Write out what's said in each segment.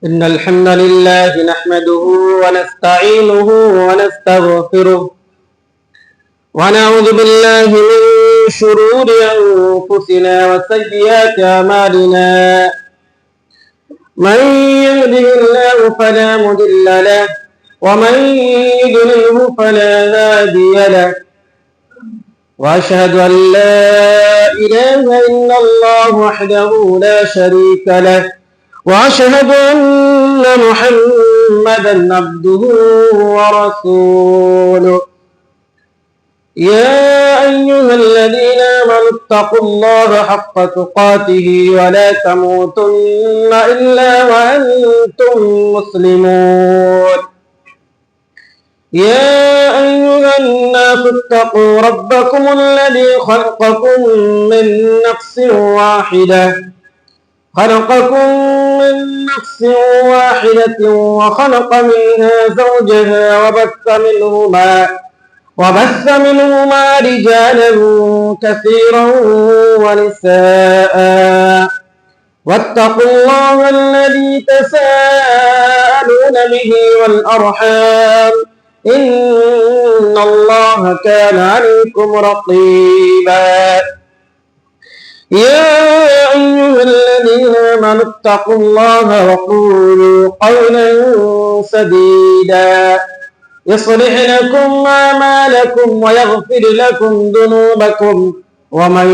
إن الحمد لله نحمده ونستعينه ونستغفره ونعوذ بالله من شرور أنفسنا وسيئات أعمالنا من يهده الله فلا مضل له ومن يضلله فلا هادي له وأشهد أن لا إله إلا الله وحده لا شريك له وأشهد أن محمدا عبده ورسوله يا أيها الذين آمنوا اتقوا الله حق تقاته ولا تموتن إلا وأنتم مسلمون يا أيها الناس اتقوا ربكم الذي خلقكم من نفس واحدة وخلق منها زوجها وبث منهما رجالا كثيرا ونساء واتقوا الله الذي تساءلون به والأرحام إن الله كان عليكم رقيبا يا أيها الذين آمنوا اتقوا الله وقولوا قولا سديدا يصلح لكم أعمالكم ويغفر لكم ذنوبكم ومن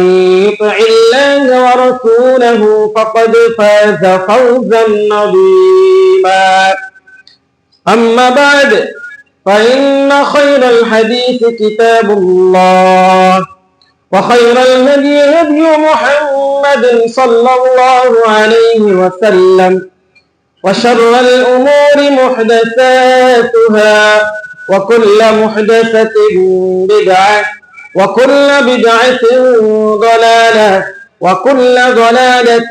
يطع الله ورسوله فقد فاز فوزا عظيما أما بعد فإن خير الحديث كتاب الله وخير الهدي هدي محمد صلى الله عليه وسلم وشر الأمور محدثاتها وكل محدثة بدعة وكل بدعة ضلالة وكل ضلالة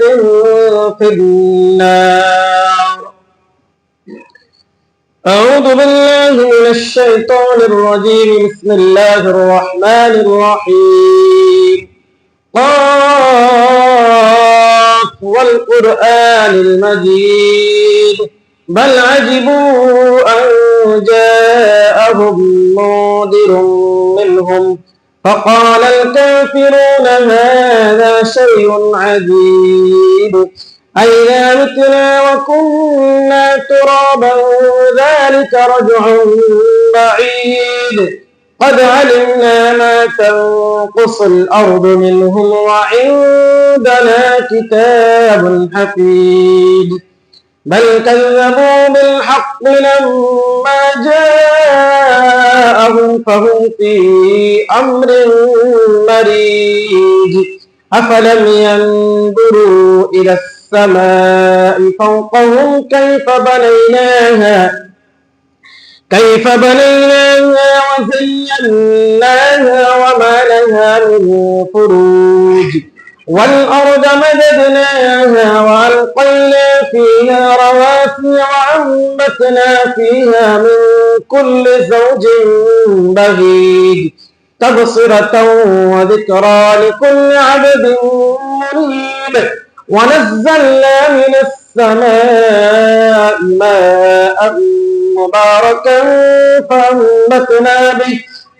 في النار. أعوذ بالله من الشيطان الرجيم. بسم الله الرحمن الرحيم. قاف والقرآن المجيد بل عجبوا أن جاءهم منذر منهم فقال الكافرون هذا شيء عجيب أئذا متنا وكنا ترابا ذلك رجع بعيد قد علمنا ما تنقص الأرض منهم وعندنا كتاب حفيظ بل كذبوا بالحق لما جاءهم فهم في أمر مريج أفلم ينظروا إلى السماء فوقهم كيف بنيناها وزيناها وما لها من فروج والأرض مددناها وألقينا فيها رواسي وأنبتنا فيها من كل زوج بهيج تبصرة وذكرى لكل عبد منيب ونزلنا من السماء ماء مباركا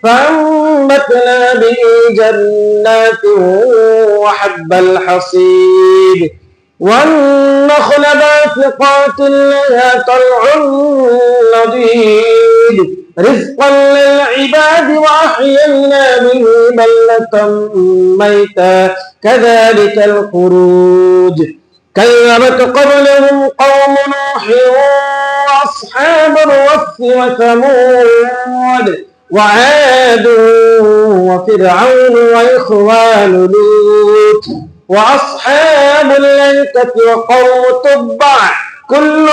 فأنبتنا به جنات وحب الحصيد والنخل باسقات لها طلع نضيد رزقا للعباد وأحيينا به بلدة ميتا كذلك الخروج كذبت قبلهم قوم نوح وأصحاب الرس وثمود وعاد وفرعون وإخوان لوط وأصحاب الأيكة وقوم تبع كل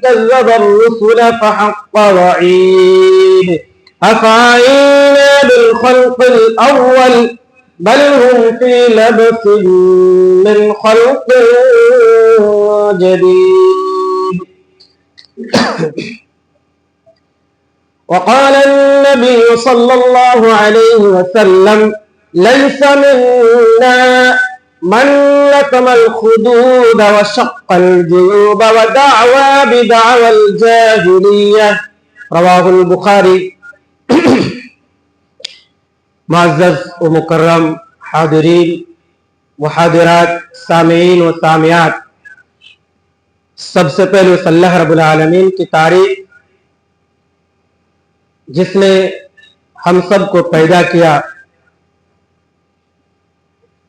كذب الرسل فحق وعيد أفعينا بالخلق الأول بل هم في لبس من خلق جديد. وقال النبي صلى الله عليه وسلم ليس منا من لطم الخدود وشق الجيوب ودعوى بدعوى الجاهلية رواہ البخاری۔ معزز و مکرم حاضرین و حاضرات، سامعین و سامعات، سب سے پہلے صلی اللہ رب العالمین کی تعریف جس نے ہم سب کو پیدا کیا،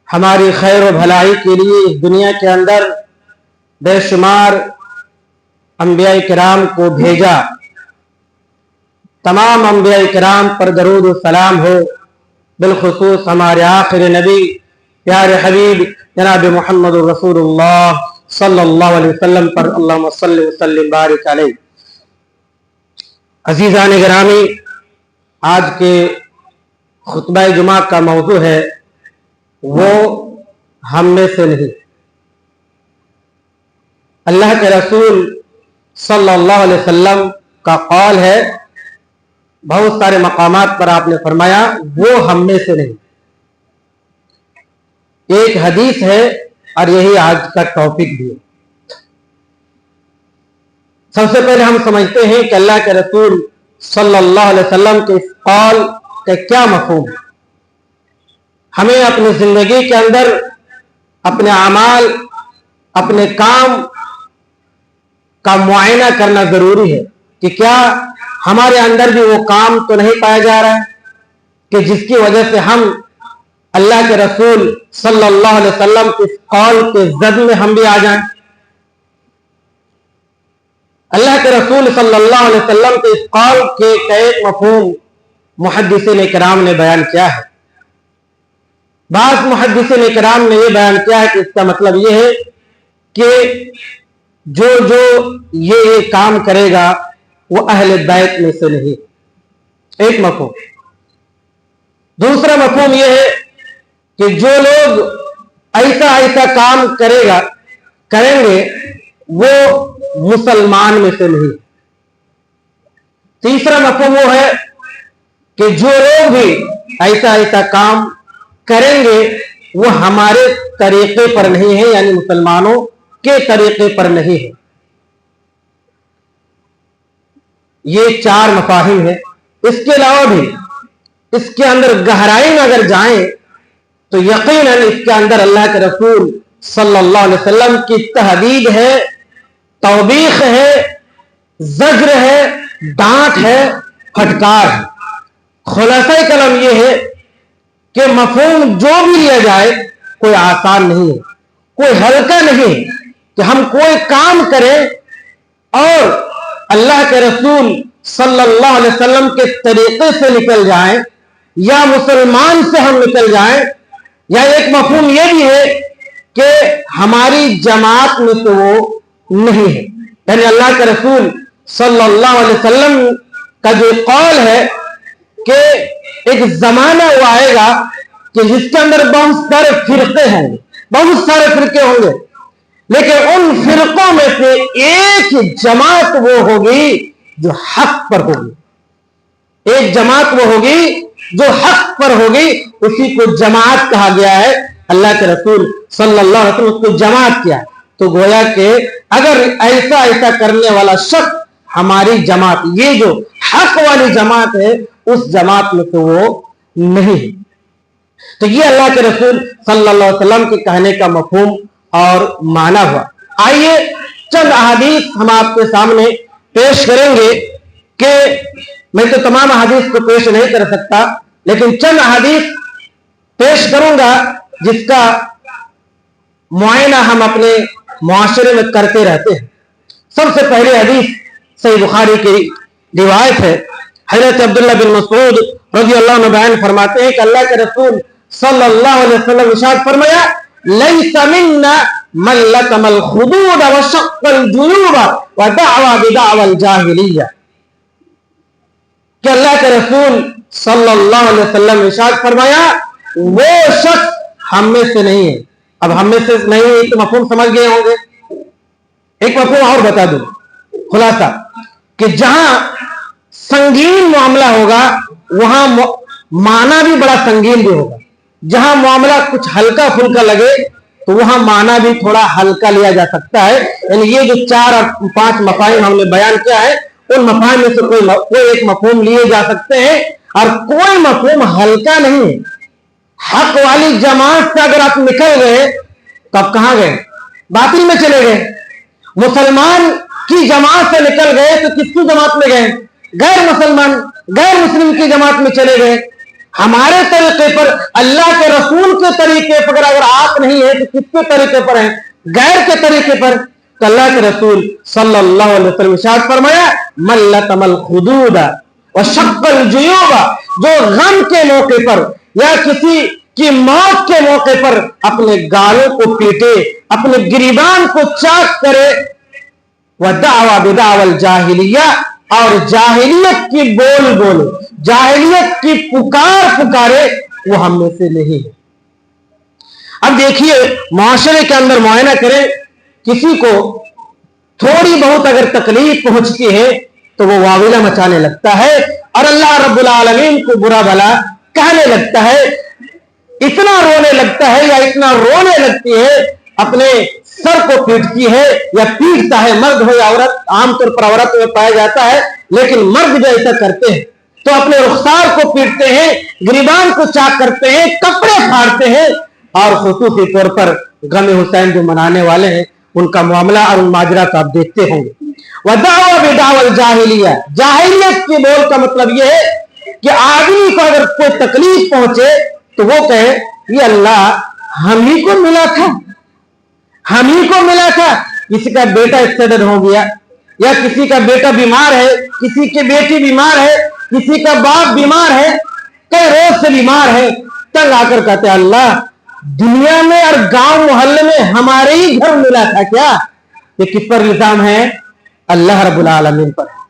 ہماری خیر و بھلائی کے لیے اس دنیا کے اندر بے شمار انبیاء کرام کو بھیجا۔ تمام انبیاء کرام پر درود و سلام ہو، بالخصوص ہمارے آخر نبی پیارے حبیب جناب محمد رسول اللہ صلی اللہ علیہ وسلم پر اللہم صلی وسلم بارک علیہ۔ عزیزان گرامی، آج کے خطبہ جمعہ کا موضوع ہے وہ ہم میں سے نہیں۔ اللہ کے رسول صلی اللہ علیہ وسلم کا قول ہے، بہت سارے مقامات پر آپ نے فرمایا وہ ہم میں سے نہیں۔ ایک حدیث ہے اور یہی آج کا ٹاپک بھی ہے۔ سب سے پہلے ہم سمجھتے ہیں کہ اللہ کے رسول صلی اللہ علیہ وسلم کے اس قول کا کیا مفہوم ہے۔ ہمیں اپنی زندگی کے اندر اپنے اعمال، اپنے کام کا معائنہ کرنا ضروری ہے کہ کیا ہمارے اندر بھی وہ کام تو نہیں پایا جا رہا ہے کہ جس کی وجہ سے ہم اللہ کے رسول صلی اللہ علیہ وسلم کے قول کے زد میں ہم بھی آ جائیں۔ اللہ کے رسول صلی اللہ علیہ وسلم کے اس قول کے ایک مفہوم محدثین کرام نے بیان کیا ہے۔ بعض محدثین کرام نے یہ بیان کیا ہے کہ اس کا مطلب یہ ہے کہ جو یہ کام کرے گا وہ اہل بیت میں سے نہیں، ایک مفہوم۔ دوسرا مفہوم یہ ہے کہ جو لوگ ایسا کام کریں گے وہ مسلمان میں سے نہیں۔ تیسرا مفہوم وہ ہے کہ جو لوگ بھی ایسا کام کریں گے وہ ہمارے طریقے پر نہیں ہے، یعنی مسلمانوں کے طریقے پر نہیں ہے۔ یہ چار مفاہیم ہیں۔ اس کے علاوہ بھی اس کے اندر گہرائی میں اگر جائیں تو یقیناً اس کے اندر اللہ کے رسول صلی اللہ علیہ وسلم کی تحدید ہے، توبیخ ہے، زجر ہے، ڈانٹ ہے، پھٹکار ہے۔ خلاصہ کلام یہ ہے کہ مفہوم جو بھی لیا جائے کوئی آسان نہیں ہے، کوئی ہلکا نہیں ہے کہ ہم کوئی کام کریں اور اللہ کے رسول صلی اللہ علیہ وسلم کے طریقے سے نکل جائیں یا مسلمان سے ہم نکل جائیں، یا ایک مفہوم یہ بھی ہے کہ ہماری جماعت میں سے وہ نہیں ہے۔ یعنی اللہ کے رسول صلی اللہ علیہ وسلم کا جو قول ہے کہ ایک زمانہ وہ آئے گا کہ جس کے اندر بہت سارے فرقے ہوں گے، بہت سارے فرقے ہوں گے، لیکن ان فرقوں میں سے ایک جماعت وہ ہوگی جو حق پر ہوگی۔ ایک جماعت وہ ہوگی جو حق پر ہوگی، اسی کو جماعت کہا گیا ہے۔ اللہ کے رسول صلی اللہ علیہ وسلم اس کو جماعت کیا، تو گویا کہ اگر ایسا کرنے والا شخص ہماری جماعت، یہ جو حق والی جماعت ہے، اس جماعت میں تو وہ نہیں ہے۔ تو یہ اللہ کے رسول صلی اللہ علیہ وسلم کے کہنے کا مفہوم اور معنی ہوا۔ آئیے چند احادیث ہم آپ کے سامنے پیش کریں گے کہ میں تو تمام احادیث کو پیش نہیں کر سکتا، لیکن چند احادیث پیش کروں گا جس کا معائنہ ہم اپنے معاشرے میں کرتے رہتے ہیں۔ سب سے پہلے حدیث صحیح بخاری کی روایت ہے۔ حضرت عبداللہ بن مسعود رضی اللہ عنہ بیان فرماتے ہیں کہ اللہ کے رسول صلی اللہ علیہ وسلم ارشاد فرمایا، لیس منا من لطم الخدود وشق الجیوب ودعوى بدعوى الجاہلیہ، کہ اللہ کے رسول صلی اللہ علیہ وسلم ارشاد فرمایا وہ شخص ہم میں سے نہیں ہے۔ اب ہم میں سے نہیں ہے تو مفہوم سمجھ گئے ہوں گے۔ ایک مفہوم اور بتا دوں، خلاصہ کہ جہاں سنگین معاملہ ہوگا وہاں معنی بھی بڑا سنگین بھی ہوگا۔ جہاں معاملہ کچھ ہلکا پھلکا لگے تو وہاں معنی بھی تھوڑا ہلکا لیا جا سکتا ہے. یعنی یہ جو 4 اور 5 مفاہیم ہم نے بیان کیا ہے ان مفاہیم میں سے کوئی ایک مفہوم لیے جا سکتے ہیں اور کوئی مفہوم ہلکا نہیں ہے. حق والی جماعت سے اگر آپ نکل گئے تو آپ کہاں گئے؟ باطل میں چلے گئے. مسلمان کی جماعت سے نکل گئے تو کس کی جماعت میں گئے؟ غیر مسلم کی جماعت میں چلے گئے. ہمارے طریقے پر، اللہ کے رسول کے طریقے پر اگر آپ نہیں ہیں تو کس کے طریقے پر ہیں؟ غیر کے طریقے پر. تو اللہ کے رسول صلی اللہ علیہ وسلم ارشاد فرمایا من لطم الخدود وشق الجیوب، جو غم کے موقع پر یا کسی کی موت کے موقع پر اپنے گالوں کو پیٹے، اپنے گریبان کو چاک کرے، ودعوا بدعوى الجاہلیہ، اور جاہلیت کی بول بولے، جاہلیت کی پکارے، وہ ہم میں سے نہیں ہے. اب دیکھیے معاشرے کے اندر معائنہ کریں، کسی کو تھوڑی بہت اگر تکلیف پہنچتی ہے تو وہ واویلا مچانے لگتا ہے اور اللہ رب العالمین کو برا بھلا کہنے لگتا ہے، اتنا رونے لگتا ہے یا اتنا رونے لگتی ہے، اپنے سر کو پیٹتی ہے یا پیٹتا ہے. مرد ہو یا عورت، عام طور پر عورت میں پایا جاتا ہے، لیکن مرد جو ایسا کرتے ہیں تو اپنے رخسار کو پیٹتے ہیں، گریبان کو چاک کرتے ہیں، کپڑے پھاڑتے ہیں. اور خصوصی طور پر غم حسین جو منانے والے ہیں ان کا معاملہ اور ان ماجرا کو آپ دیکھتے ہوں گے. وَدَعْوَ بِدَعْوَ الْجَاهِلِيَّةِ، جاہلیت کی بول کا مطلب یہ ہے کہ آدمی کو اگر کوئی تکلیف پہنچے تو وہ کہے یہ اللہ ہم ہی کو ملا تھا، ہم ہی کو ملا تھا. کسی کا بیٹا ایکسیڈنٹ ہو گیا یا کسی کا بیٹا بیمار ہے، کسی کی بیٹی بیمار ہے، کسی کا باپ بیمار ہے، کئی روز سے بیمار ہے، تنگ آ کر کہتے ہیں اللہ دنیا میں اور گاؤں محلے میں ہمارے ہی گھر ملا تھا کیا؟ یہ کس پر الزام ہے؟ اللہ رب العالمین پر ہے،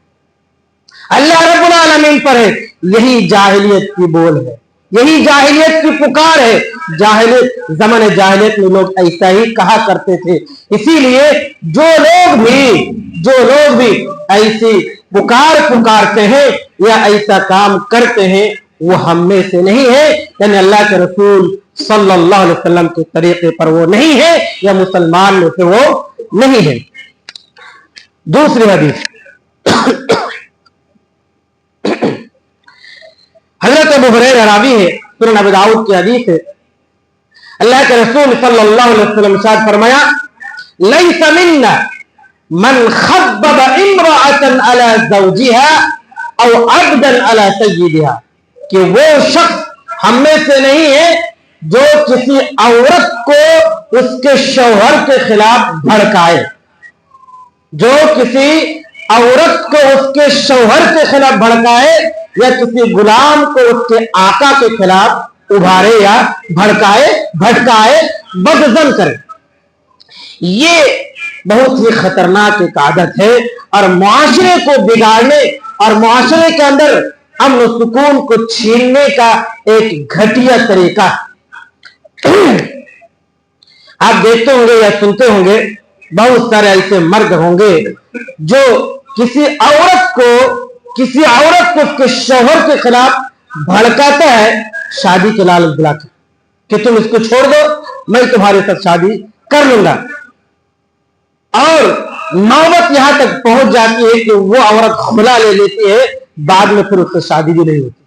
اللہ رب العالمین پر ہے. یہی جاہلیت کی بول ہے، یہی جاہلیت کی پکار ہے. جاہلیت، زمانے جاہلیت میں لوگ ایسا ہی کہا کرتے تھے. اسی لیے جو لوگ بھی ایسی پکارتے ہیں یا ایسا کام کرتے ہیں وہ ہم میں سے نہیں ہے، یعنی اللہ کے رسول صلی اللہ علیہ وسلم کے طریقے پر وہ نہیں ہے یا مسلمان میں سے وہ نہیں ہے. دوسری حدیث حضرت ابو ہریرہ راوی ہے، سنن ابی داؤد کی حدیث ہے. اللہ کے رسول صلی اللہ علیہ وسلم ارشاد فرمایا لیس منا من خبب امرأة على زوجها او عبدا على سیدها، کہ وہ شخص ہم میں سے نہیں ہے جو کسی عورت کو اس کے شوہر کے خلاف بھڑکائے، جو کسی عورت کو اس کے شوہر کے خلاف بھڑکائے یا کسی غلام کو اس کے آقا کے خلاف ابھارے یا بھٹکائے، بدظن کرے. یہ بہت ہی خطرناک ایک عادت ہے اور معاشرے کو بگاڑنے اور معاشرے کے اندر امن و سکون کو چھیننے کا ایک گھٹیا طریقہ. آپ دیکھتے ہوں گے یا سنتے ہوں گے بہت سارے ایسے مرد ہوں گے جو کسی عورت کو اس کے شوہر کے خلاف بھڑکاتا ہے شادی کے لالچ دلا کر کہ تم اس کو چھوڑ دو میں تمہارے ساتھ شادی کر لوں گا. اور نوبت یہاں تک پہنچ جاتی ہے کہ وہ عورت خلا لے لیتی ہے، بعد میں پھر اس سے شادی بھی نہیں ہوتی،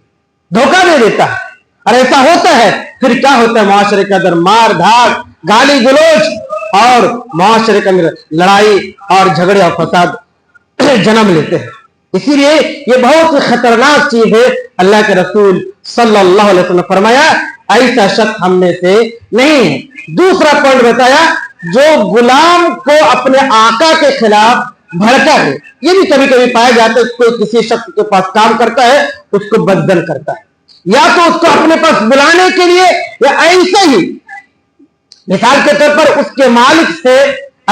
دھوکہ دے دیتا ہے. اور ایسا ہوتا ہے پھر کیا ہوتا ہے؟ معاشرے کے اندر مار دھاڑ، گالی گلوچ اور معاشرے کے اندر لڑائی اور جھگڑے اور فساد جنم لیتے ہیں. اسی لیے یہ بہت ہی خطرناک چیز ہے. اللہ کے رسول صلی اللہ علیہ وسلم نے فرمایا ایسا شخص ہم میں سے نہیں ہے. دوسرا پوائنٹ بتایا جو غلام کو اپنے آقا کے خلاف بھڑکا ہے. یہ بھی کبھی کبھی پایا جاتا ہے کوئی کسی شخص کے پاس کام کرتا ہے اس کو بددل کرتا ہے، یا تو اس کو اپنے پاس بلانے کے لیے یا ایسے ہی مثال کے طور پر اس کے مالک سے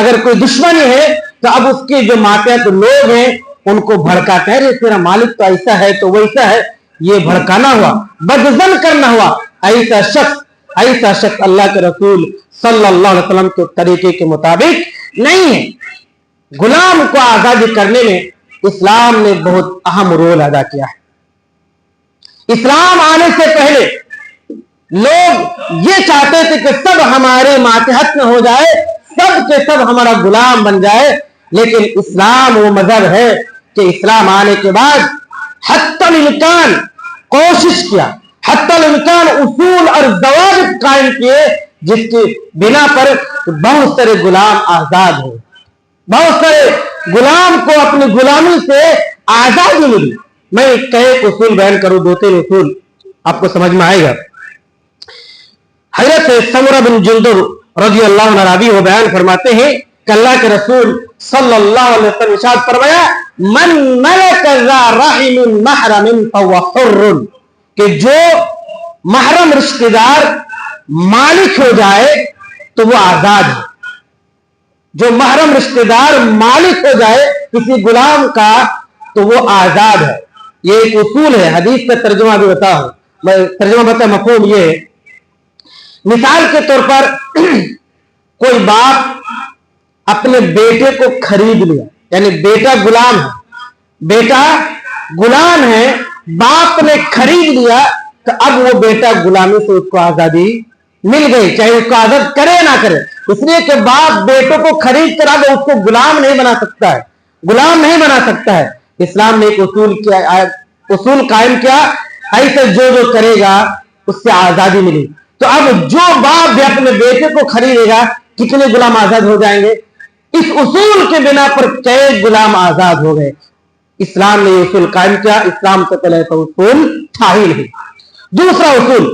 اگر کوئی دشمنی ہے تو اب اس کے جو ماتحت لوگ ہیں ان کو بھڑکاتے ہیں تیرا مالک تو ایسا ہے تو ویسا ہے. یہ بھڑکانا ہوا، بدظن کرنا ہوا. ایسا شخص اللہ کے رسول صلی اللہ علیہ وسلم کے طریقے کے مطابق نہیں ہے. غلام کو آزادی کرنے میں اسلام نے بہت اہم رول ادا کیا ہے. اسلام آنے سے پہلے लोग ये चाहते थे कि सब हमारे मातहत में हो जाए, सब के सब हमारा गुलाम बन जाए, लेकिन इस्लाम वो मजहब है कि इस्लाम आने के बाद हत्तल इम्कान कोशिश किया, हत्तल इम्कान उसूल और ज़वाबित कायम किए, जिसके बिना पर बहुत सारे गुलाम आजाद हो, बहुत सारे गुलाम को अपनी गुलामी से आजादी मिली। मैं कई उसूल बयान करूं, 2-3 उसूल आपको समझ में आएगा। हजरत समरा बिन जुंदुब रज़ियल्लाहु अन्हु रावी वो बयान फरमाते हैं कि अल्लाह के रसूल सल्लल्लाहु अलैहि वसल्लम इरशाद फरमाया, मन मलका ज़ा रहिमिन महरमिन फहुव हुर्रुन, कि जो महरम रिश्तेदार मालिक हो जाए तो वो आजाद है। जो महरम रिश्तेदार मालिक हो जाए किसी गुलाम का तो वो आजाद है। ये एक उसूल है, हदीस का तर्जुमा भी बताऊं, मैं तर्जुमा बता मफहूम ये। मिसाल के तौर पर कोई बाप अपने बेटे को खरीद लिया, यानी बेटा गुलाम है, बेटा गुलाम है, बाप ने खरीद लिया, तो अब वो बेटा गुलामी से उसको आजादी मिल गई, चाहे उसको आजाद करे ना करे। इसलिए कि बाप बेटों को खरीद कर अब उसको गुलाम नहीं बना सकता है, गुलाम नहीं बना सकता है। इस्लाम ने एक उसूल किया, उसूल कायम किया, ऐसे जो जो करेगा उससे आजादी मिली। तो अब जो बाप भी अपने बेटे को खरीदेगा, कितने गुलाम आजाद हो जाएंगे? इस उसूल के बिना पर कई गुलाम आजाद हो गए। इस्लाम ने उसूल कायम किया, इस्लाम से पहले तो उसूल था ही नहीं। दूसरा उसूल,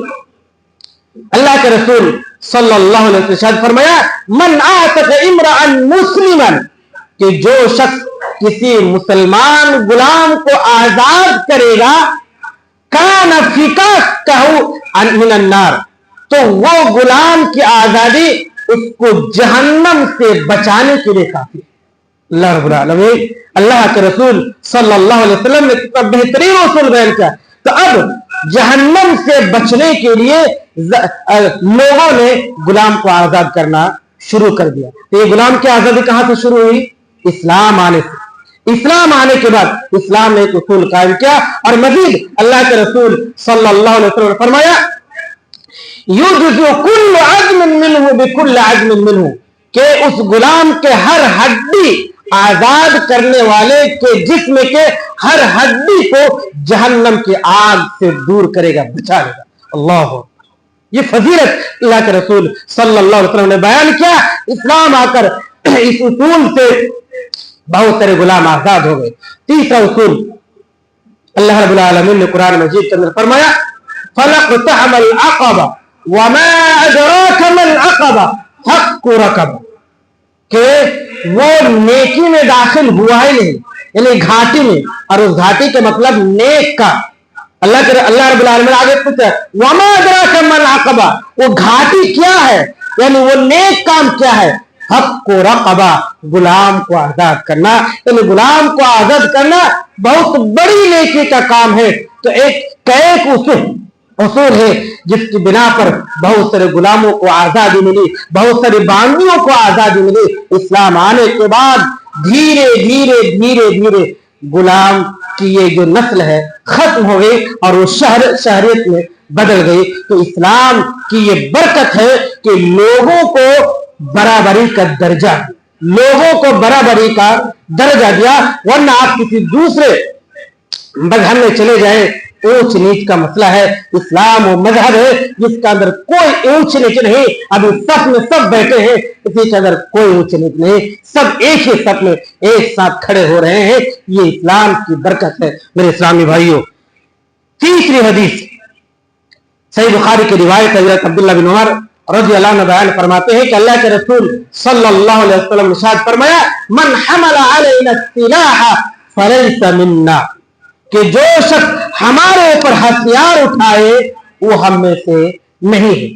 अल्लाह के रसूल सल्लल्लाहु अलैहि वसल्लम फरमाया, मन आतक इम्राअन मुस्लिमन, कि जो शख्स किसी मुसलमान गुलाम को आजाद करेगा, कान फिका कहू मिनन नार, तो वो गुलाम की आजादी उसको जहन्नम से बचाने के लिए काफी। अल्लाह रब्बुल आलमीन, अल्लाह के रसूल सल्लल्लाहु अलैहि वसल्लम ने कितना बेहतरीन उसूल बयान किया। तो अब जहन्नम से बचने के लिए लोगों ने गुलाम को आजाद करना शुरू कर दिया। तो ये गुलाम की आजादी कहां से शुरू हुई? इस्लाम आने से। इस्लाम आने के बाद इस्लाम ने एक उसूल कायम किया, और मजीद अल्लाह के रसूल सल्लल्लाहु अलैहि वसल्लम ने फरमाया, युजज़ु कुल्लु अज़्मिन मिन्हु बिकुल्लि अज़्मिन मिन्हु, के उस गुलाम के हर हड्डी आजाद करने वाले के जिस्म के हर हड्डी को जहन्नम की आग से दूर करेगा, बचा लेगा। अल्लाह, ये फजीलत अल्लाह के रसूल सल्लल्लाहु अलैहि वसल्लम ने बयान किया। इस्लाम आकर इस उसूल से बहुत सारे गुलाम आजाद हो गए। तीसरा उसूल, अल्लाह रब्बुल आलमीन ने कुरान मजीद के अंदर फरमाया, फलक़तहमल अक़बा वमा अदराका मल अक़बा हक़्क़ु रक़बा, कि वो नेकी में दाखिल हुआ ही नहीं, यानी घाटी में, और उस घाटी के मतलब नेक का। अल्लाह रब्बुल आलमीन आगे पूछा, वमा अदराका मल अक़बा, वो घाटी क्या है, यानी वो नेक काम क्या है? हक़्क़ु रक़बा, गुलाम को आजाद करना, यानी गुलाम को आजाद करना बहुत बड़ी नेकी का काम है। तो एक उसूल है जिसकी बिना पर बहुत सारे गुलामों को आजादी मिली, बहुत सारी बांदियों को आजादी मिली। इस्लाम आने के बाद धीरे धीरे धीरे धीरे गुलाम की ये जो नस्ल है खत्म हो गई और वो शहरियत में बदल गई। तो इस्लाम की ये बरकत है कि लोगों को बराबरी का दर्जा, लोगों को बराबरी का दर्जा दिया। वरना आप किसी दूसरे मजहब में चले जाए, ऊंच नीच का मसला है। इस्लाम वो मजहब है जिसका अंदर कोई ऊंच नीच नहीं। अभी सफ में सब बैठे हैं, किसी के अंदर कोई ऊंच नीच नहीं, सब एक ही सफ में एक साथ खड़े हो रहे हैं। ये इस्लाम की बरकत है मेरे इस्लामी भाइयों। तीसरी हदीस सही बुखारी की रिवायत है, हज़रत अब्दुल्लाह बिन उमर रज़ियल्लाहु अन्हु बयान फरमाते हैं कि अल्लाह के रसूल सल्लल्लाहु अलैहि वसल्लम ने इरशाद फरमाया, मन हमला अलैना सिलाहा फलैसा मिन्ना, कि जो शख्स हमारे ऊपर हथियार उठाए वो हम में से नहीं है।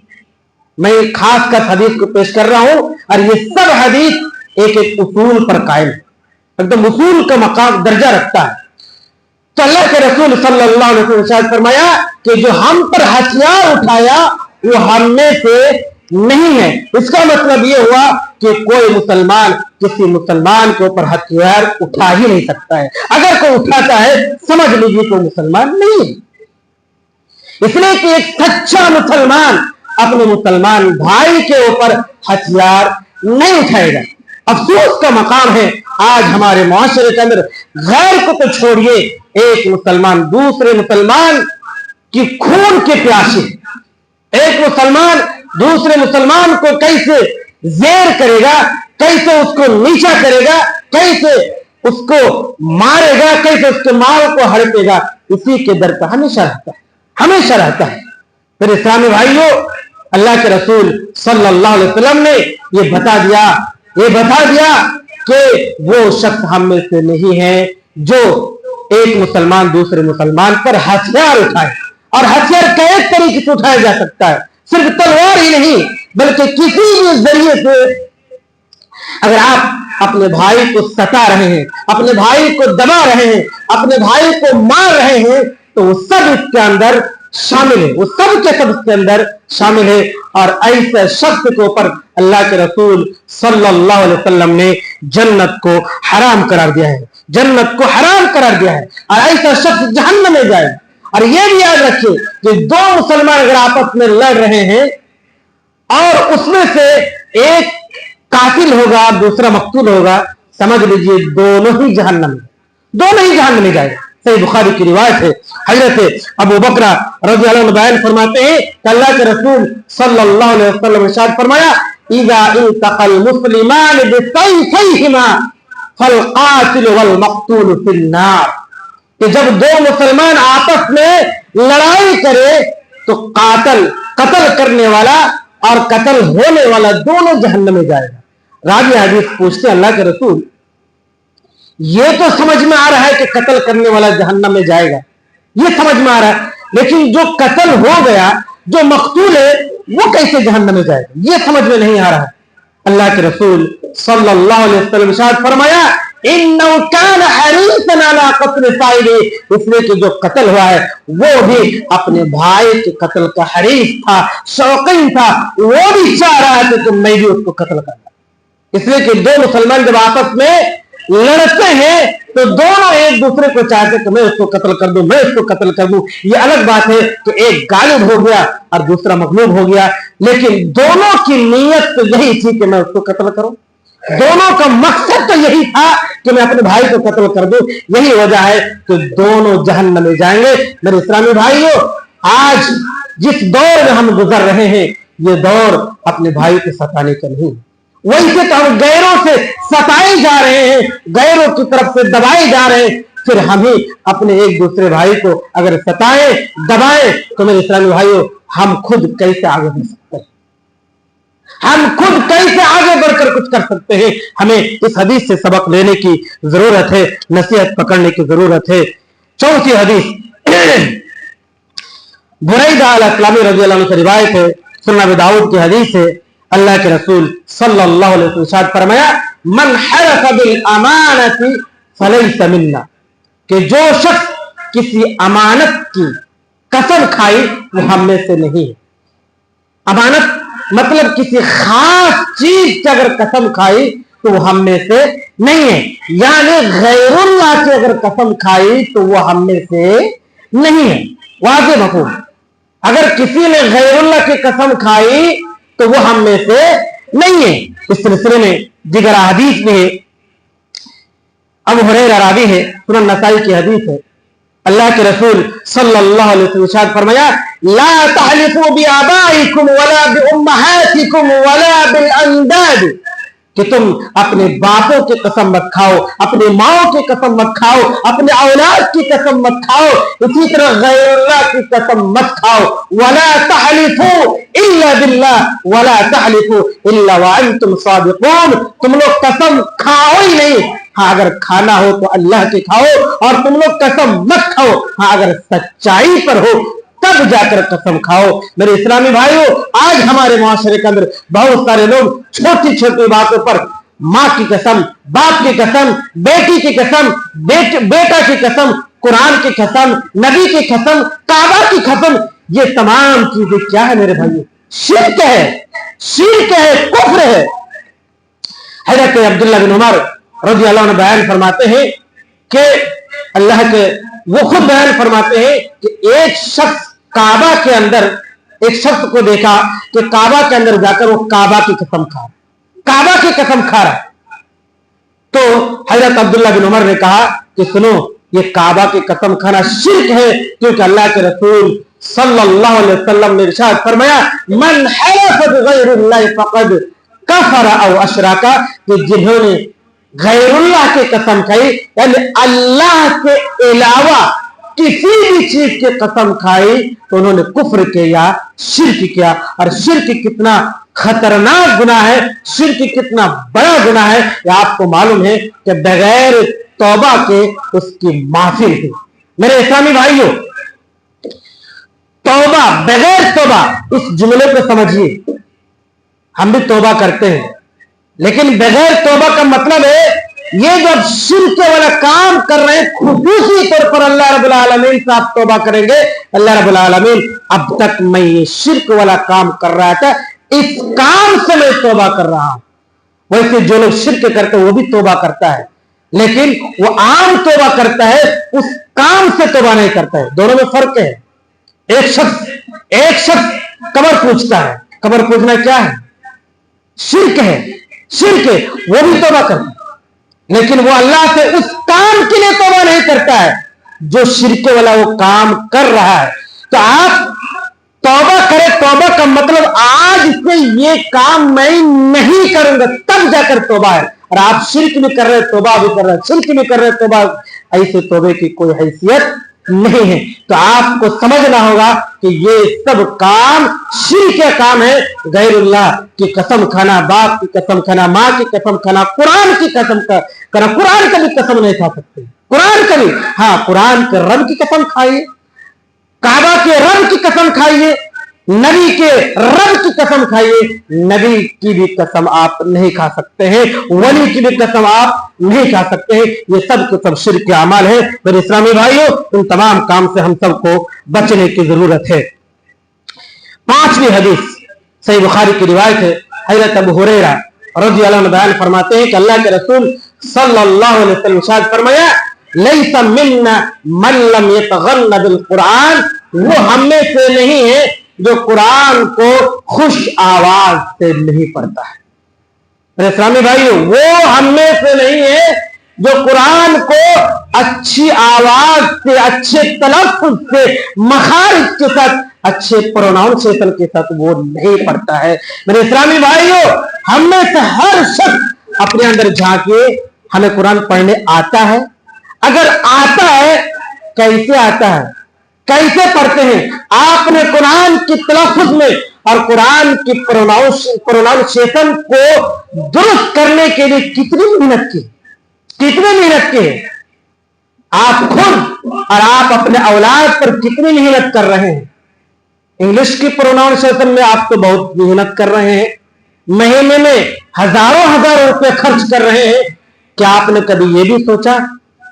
मैं खास कर हदीस को पेश कर रहा हूं, और ये सब हदीस एक एक उसूल पर कायम है, एकदम उसूल का मकाम दर्जा रखता है। तो अल्लाह के रसूल सल्लल्लाहु अलैहि वसल्लम ने फरमाया कि जो हम पर हथियार उठाया वो हम में से नहीं है। इसका मतलब ये हुआ कि कोई मुसलमान किसी मुसलमान के ऊपर हथियार उठा ही नहीं सकता है। अगर कोई उठाता है समझ लीजिए कोई मुसलमान नहीं है। इसलिए कि एक सच्चा मुसलमान अपने मुसलमान भाई के ऊपर हथियार नहीं उठाएगा। अफसोस का मकाम है आज हमारे मुआशरे के अंदर, गैर को तो छोड़िए, एक मुसलमान दूसरे मुसलमान की खून के प्यासे, एक मुसलमान दूसरे मुसलमान को कैसे जेर करेगा, कैसे उसको नीचा करेगा, कैसे उसको मारेगा, कैसे उसके माल को हड़पेगा, इसी के दर पर हमेशा रहता है, हमेशा रहता है। फिर इस्लामी भाइयों, अल्लाह के रसूल सल्लल्लाहु अलैहि वसल्लम ने ये बता दिया कि वो शख्स हम में से नहीं है जो एक मुसलमान दूसरे मुसलमान पर हथियार उठाए। और हथियार कई तरीके से उठाया जा सकता है, सिर्फ तलवार ही नहीं बल्कि किसी भी जरिए से। अगर आप अपने भाई को सता रहे हैं, अपने भाई को दबा रहे हैं, अपने भाई को मार रहे हैं, तो वो सब इसके अंदर शामिल है, वो सब के सब इसके अंदर शामिल है। और ऐसे शख्स के ऊपर अल्लाह के रसूल सल्लल्लाहु अलैहि वसल्लम ने जन्नत को हराम करार दिया है, जन्नत को हराम करार दिया है, और ऐसा शख्स जहन्नम में जाएगा। और यह भी याद रखिए कि दो मुसलमान अगर आपस में लड़ रहे हैं और उसमें से एक कातिल होगा, दूसरा मकतूल होगा, समझ लीजिए दोनों ही जहन्नम में जाएगा। सही बुखारी की रिवायत है, हजरत अबू बकर रज़ियल्लाहु अन्हु बयान फरमाते हैं कि अल्लाह के रसूल सल्लल्लाहु अलैहि वसल्लम ने इरशाद फरमाया, इज़ा इल्तक़ल मुस्लिमान बिसैफिहिमा फल क़ातिल वल मक़तूल फिन्नार, कि जब दो मुसलमान आपस में लड़ाई करे तो कत्ल करने वाला और कत्ल होने वाला दोनों जहन्नम में जाएगा। रावी हदीस पूछते अल्लाह के रसूल, ये तो समझ में आ रहा है कि कत्ल करने वाला जहन्नम में जाएगा, ये समझ में आ रहा है, लेकिन जो कत्ल हो गया, जो मकतूल है, वो कैसे जहन्नम में जाएगा, ये समझ में नहीं आ रहा है। अल्लाह के रसूल सल्लल्लाहु अलैहि वसल्लम इरशाद फरमाया, इन्नहु कान हरीसन अला क़त्ल साहिबी, इसलिए कि जो कत्ल हुआ है वो भी अपने भाई के कत्ल का हरीस था, शौकीन था, वो भी चाह रहा है कि मैं भी उसको कत्ल करना। इसलिए कि दो मुसलमान जब आपस में लड़ते हैं तो दोनों एक दूसरे को चाहते कि मैं उसको कत्ल कर दूं, मैं उसको कत्ल कर दूं। ये अलग बात है कि एक गालिब हो गया और दूसरा मगलूब हो गया, लेकिन दोनों की नीयत तो यही थी कि मैं उसको कत्ल करूं, दोनों का मकसद तो यही था कि मैं अपने भाई को कत्ल कर दूं। यही वजह है कि दोनों जहन्नम में जाएंगे। मेरे इस्लामी भाइयों, आज जिस दौर में हम गुजर रहे हैं, ये दौर अपने भाई को सताने का नहीं, वैसे तो हम गैरों से सताए जा रहे हैं, गैरों की तरफ से दबाए जा रहे हैं, फिर हम ही अपने एक दूसरे भाई को अगर सताए दबाए तो मेरे इस्लामी भाइयों, हम खुद कैसे आगे बढ़ सकते हैं, हम खुद कैसे आगे बढ़कर कुछ कर सकते हैं। हमें इस हदीस से सबक लेने की जरूरत है, नसीहत पकड़ने की जरूरत है। चौथी हदीस बुरैदा अल-अस्लमी रज़ियल्लाहु अन्हु से रिवायत है, सुनन अबी दाऊद की हदीस है। अल्लाह के रसूल सल्लल्लाहु अलैहि वसल्लम इरशाद फरमाया, मन हरफ बिल अमानति फलैसा मिन्ना, कि जो शख्स किसी अमानत की कसम खाई वो हम में से नहीं है। अमानत मतलब किसी खास चीज की अगर कसम खाई तो वो हम में से नहीं है, यानी गैरुल्लाह की अगर कसम खाई तो वो हम में से नहीं है। वाज़ेह मफ़हूम, अगर किसी ने गैरुल्लाह की कसम खाई तो वो हम में से नहीं है। इस सिलसिले में दिगर हदीस में अबू हुरैरा रावी है, सुनन नसाई की हदीस है, अल्लाह के रसूल सल्लल्लाहु अलैहि वसल्लम इरशाद फरमाया, ला तहलिफू बि आबाइकुम वला बि उम्महातिकुम वला बिल अंदाद, कि तुम अपने बापों की कसम मत खाओ, अपने माओ की कसम मत खाओ, अपने औलाद की कसम मत खाओ, इसी तरह गैरुल्लाह की कसम मत खाओ। वला तहलिफू इल्ला बिल्लाह वला तहलिफू इल्ला व अंतुम सादिकून, तुम लोग कसम खाओ ही नहीं, हाँ अगर खाना हो तो अल्लाह की खाओ, और तुम लोग कसम मत खाओ, हाँ अगर सच्चाई पर हो तब जाकर कसम खाओ। मेरे इस्लामी भाइयों, आज हमारे मुआशरे के अंदर बहुत सारे लोग छोटी छोटी बातों पर माँ की कसम, बाप की कसम, बेटी की कसम, बेटा की कसम, कुरान की कसम, नबी की कसम, काबा की कसम, ये तमाम चीजें क्या है मेरे भाइयों? शिर्क है, शिर्क है, कुफ्र है। हज़रत अब्दुल्लाह बिन उमर रज़ियल्लाहु अन्हु बयान फरमाते हैं कि अल्लाह के वो खुद बयान फरमाते हैं कि एक शख्स काबा के अंदर एक शख्स को देखा कि काबा के अंदर जाकर वो काबा की कसम खा, काबा की कसम खा रहा। तो हजरत अब्दुल्ला बिन उमर ने कहा कि सुनो, ये काबा की कसम खाना शिर्क है, क्योंकि अल्लाह के रसूल सल्लल्लाहु अलैहि वसल्लम ने इरशाद फरमाया, मन हलफ बिगैरिल्लाह फक़द कफर औ अशरका, कि जिन्होंने गैरुल्लाह की कसम खाई, यानी अल्लाह के अलावा किसी भी चीज की कसम खाई, तो उन्होंने कुफ्र किया या शिर्क किया। और शिर्क कितना खतरनाक गुनाह है, शिर्क कितना बड़ा गुनाह है, ये आपको मालूम है कि बगैर तौबा के उसकी माफी नहीं। मेरे इस्लामी भाइयों, तौबा, बगैर तौबा, इस जुमले को समझिए। हम भी तौबा करते हैं, लेकिन बगैर तौबा का मतलब है ये जब शिर्क वाला काम कर रहे हैं, खुसूसी तौर पर अल्लाह रब्बुल आलमीन से आप तौबा करेंगे, अल्लाह रब्बुल आलमीन अब तक मैं ये शिर्क वाला काम कर रहा था, इस काम से मैं तौबा कर रहा हूं। वैसे जो लोग शिर्क करते हैं वो भी तौबा करता है, लेकिन वो आम तौबा करता है, उस काम से तौबा नहीं करता है। दोनों में फर्क है। एक शख्स कब्र पूजता है, कब्र पूजना क्या है? शिर्क है, शिर्क है, वो भी तौबा करता है, लेकिन वो अल्लाह से उस काम के लिए तौबा नहीं करता है जो शिर्क वाला वो काम कर रहा है। तो आप तौबा करें, तौबा का मतलब आज से ये काम मैं नहीं करूंगा, तब जाकर तौबा है। और आप शिर्क भी कर रहे, तौबा भी कर रहे, शिर्क भी कर रहे, तौबा, ऐसे तौबे की कोई हैसियत नहीं है। तो आपको समझना होगा कि ये सब काम शिर्क का काम है। गैरुल्लाह की कसम खाना, बाप की कसम खाना, माँ की कसम खाना, कुरान की कसम खाना, कुरान का भी कसम नहीं खा सकते, कुरान का भी। हाँ, कुरान के रब की कसम खाइए, काबा के रब की कसम खाइए, नबी के रब की कसम खाइए, नबी की भी कसम आप नहीं खा सकते हैं, वली की भी कसम आप नहीं खा सकते हैं। ये सब के सब शिर्क के अमाल है। मेरे इस्लामी भाइयों, इन तमाम काम से हम सबको बचने की जरूरत है। पांचवी हदीस सही बुखारी की रिवायत है। हज़रत अबू हुरैरा रज़ियल्लाहु अन्हु बयान फरमाते हैं कि अल्लाह के रसूल सल्लल्लाहु अलैहि वसल्लम इरशाद फरमाया, लैसा मिन्ना मन लम यतगन्न बिल कुरान, वो हम में से नहीं है जो कुरान को खुश आवाज से नहीं पढ़ता है। मेरे इस्लामी भाइयों, वो हम में से नहीं है जो कुरान को अच्छी आवाज से, अच्छे तलफ्फुज से, मखारिज के साथ, अच्छे प्रोनाउंसिएशन के साथ वो नहीं पढ़ता है। मेरे इस्लामी भाइयों, हम में से हर शख्स अपने अंदर झांकिए, हमें कुरान पढ़ने आता है? अगर आता है, कैसे आता है, कैसे पढ़ते हैं? आपने कुरान की तलफ्फुज में और कुरान की प्रोनाउंसिएशन को दुरुस्त करने के लिए कितनी मेहनत की, कितनी मेहनत की है? आप खुद और आप अपने औलाद पर कितनी मेहनत कर रहे हैं? इंग्लिश की प्रोनाउंसिएशन में आप तो बहुत मेहनत कर रहे हैं, महीने में हजारों रुपए खर्च कर रहे हैं। क्या आपने कभी ये भी सोचा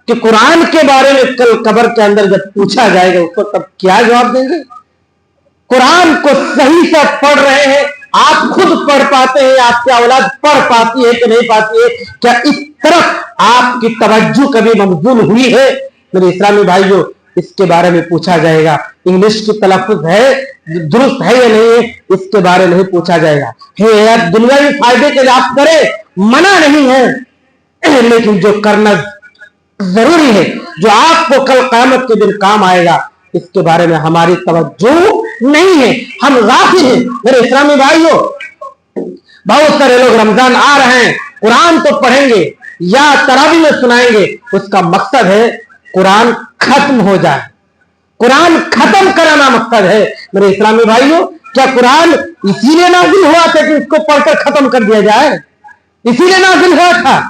कि कुरान के बारे में कल कब्र के अंदर जब पूछा जाएगा उसको तब क्या जवाब देंगे? कुरान को सही से पढ़ रहे हैं, आप खुद पढ़ पाते हैं, आपकी औलाद पढ़ पाती है कि नहीं पाती है? क्या इस तरफ आपकी तवज्जो कभी मबजूल हुई है? मेरे इस्लामी भाइयों, इसके बारे में पूछा जाएगा। इंग्लिश की तलफ्फुज है, दुरुस्त है या नहीं है, इसके बारे में पूछा जाएगा। है दुनियावी फायदे के लिए आप करें, मना नहीं है, लेकिन जो करना जरूरी है, जो आपको कल क़यामत के दिन काम आएगा, इसके बारे में हमारी तवज्जो नहीं है, हम गाफिल हैं। मेरे इस्लामी भाइयों, बहुत सारे लोग रमजान आ रहे हैं, कुरान तो पढ़ेंगे या तरावी में सुनाएंगे, उसका मकसद है कुरान खत्म हो जाए, कुरान खत्म कराना मकसद है। मेरे इस्लामी भाइयों, क्या कुरान इसीलिए नाजिल हुआ था कि इसको पढ़कर खत्म कर दिया जाए? इसीलिए नाजिल हुआ था?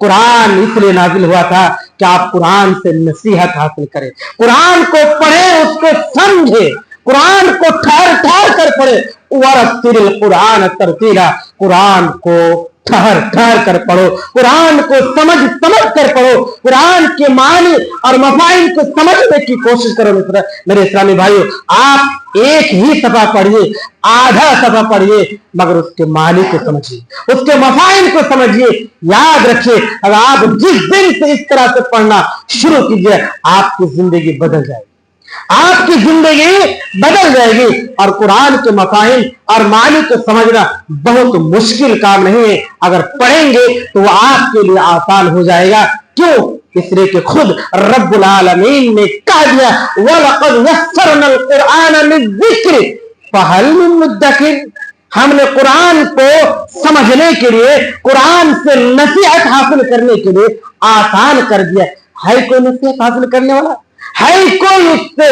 कुरान इसलिए नाजिल हुआ था कि आप कुरान से नसीहत हासिल करें, कुरान को पढ़े, उसको समझे, कुरान को ठहर ठहर कर पढ़े। वरत्तिल कुरान तरतीला, कुरान को ठहर ठहर कर पढ़ो, कुरान को समझ समझ कर पढ़ो, कुरान के मानी और मफाहिम को समझने की कोशिश करो। मेरे इस्लामी भाइयों, आप एक ही सफा पढ़िए, आधा सफा पढ़िए, मगर उसके मानी को समझिए, उसके मफाहिम को समझिए। याद रखिए, अगर आप जिस दिन से इस तरह से पढ़ना शुरू कीजिए, आपकी जिंदगी बदल जाएगी, आपकी जिंदगी बदल जाएगी। और कुरान के मफाहिम और मानी को समझना बहुत मुश्किल काम नहीं है, अगर पढ़ेंगे तो वो आपके लिए आसान हो जाएगा। क्यों? इसलिए कि खुद रब्बुल आलमीन ने कह दिया, वलक़द यस्सरनल कुरआन लिज़्ज़िक्र फहल मिन मुद्दकिर। हमने कुरान को समझने के लिए, कुरान से नसीहत हासिल करने के लिए आसान कर दिया। है कोई नसीहत हासिल करने वाला? है कोई उससे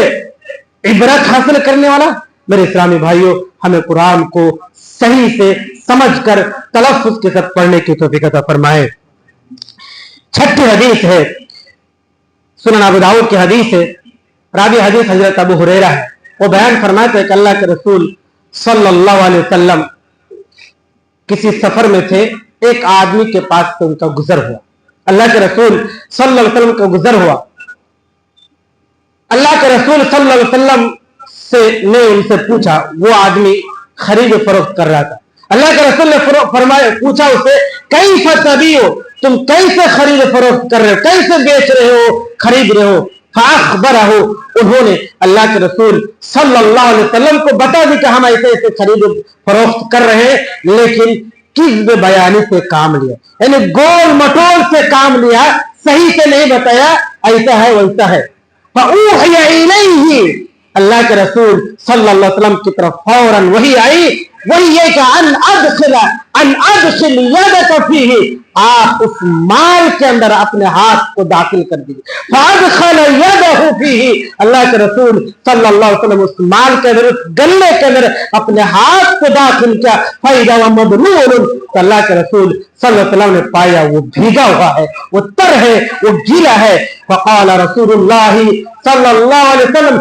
इबरत हासिल करने वाला? मेरे इस्लामी भाइयों, हमें कुरान को सही से समझकर तलफ्फुज़ के साथ पढ़ने की तौफीक अता फरमाए। छठी हदीस है, सुनन अबू दाऊद की हदीस है। रावी हदीस हजरत अबू हुरैरा है। वो बयान फरमाते हैं कि अल्लाह के रसूल सल्लल्लाहु अलैहि वसल्लम किसी सफर में थे, एक आदमी के पास से उनका गुजर हुआ। अल्लाह के रसूल सल्लल्लाहु अलैहि वसल्लम का गुजर हुआ। अल्लाह के रसूल सल्लल्लाहु अलैहि वसल्लम ने उनसे पूछा, वो आदमी खरीद फरोख्त कर रहा था। अल्लाह के रसूल ने फरमाया, पूछा उसे, कैसे तबीओ, तुम कैसे खरीद फरोख्त कर रहे हो, कैसे बेच रहे हो, खरीद रहे हो? फाखबरहु, उन्होंने अल्लाह के रसूल सल्लल्लाहु अलैहि वसल्लम को बता दी कि हम ऐसे ऐसे खरीद फरोख्त कर रहे हैं, लेकिन किस्ब बयानी से काम लिया, यानी गोल मटोल से काम लिया, सही से नहीं बताया ऐसा है वैसा है। फ़ऊहिया इलैहि, अल्लाह के रसूल सल्लल्लाहु अलैहि वसल्लम की तरफ फौरन वही आई, वही ये कि अन अदखिल यदक फीही, आप उस माल के अंदर अपने हाथ को दाखिल कर दीजिए। फअदखल यदहु फीही, अल्लाह के रसूल सल्लल्लाहु अलैहि वसल्लम उस माल के अंदर, उस गल्ले के अंदर अपने हाथ को दाखिल किया। फइदा व मबलूल, तो अल्लाह के रसूल सल्लल्लाहु अलैहि वसल्लम ने पाया वो भीगा हुआ है, वो तर है, वो गीला है। फक़ाल रसूलुल्लाह सल्लल्लाहु अलैहि वसल्लम